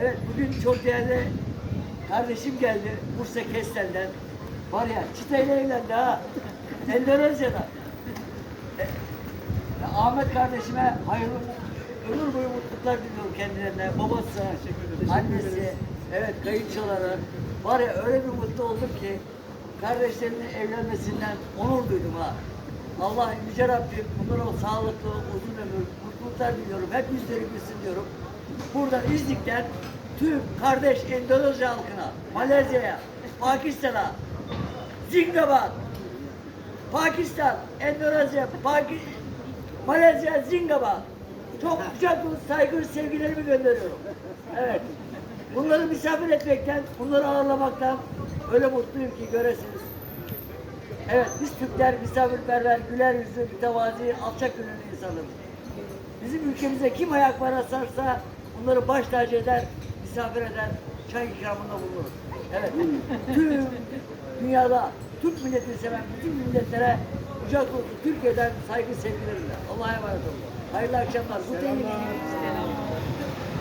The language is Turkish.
Evet, bugün çok değerli kardeşim geldi Bursa Kestel'den. Var ya, çıtayla evlendi ha. Endonezya'dan. Ahmet kardeşime hayırlı ömür boyu mutluluklar diliyorum kendilerine. Babası, annesi, evet kayınçoları. Var ya öyle bir mutlu oldum ki kardeşlerinin evlenmesinden onur duydum ha. Allah Yüce Rabbim bunlara sağlıklı, uzun ömür, mutluluklar diliyorum. Hep yüzleri gülsün diyorum. Buradan İznik'ten tüm kardeş Endonezya halkına, Malezya'ya, Pakistan'a, Zingabad, Pakistan, Endonezya, Malezya, Zingabad. Çok kucak dolusu saygı ve sevgilerimi gönderiyorum. Evet. Bunları misafir etmekten, bunları ağırlamaktan öyle mutluyum ki göresiniz. Evet, biz Türkler misafirperver, güler yüzlü, mütevazi, alçak gönüllü insanlarız. Bizim ülkemize kim ayak basarsa bunları baş tacı eder, misafir eder, çay ikramında bulunuruz. Evet, tüm dünyada Türk milletini seven bütün milletlere kucak dolusu Türkiye'den saygı sevgilerimle. Allah'a emanet olun. Hayırlı akşamlar. Bu da yeni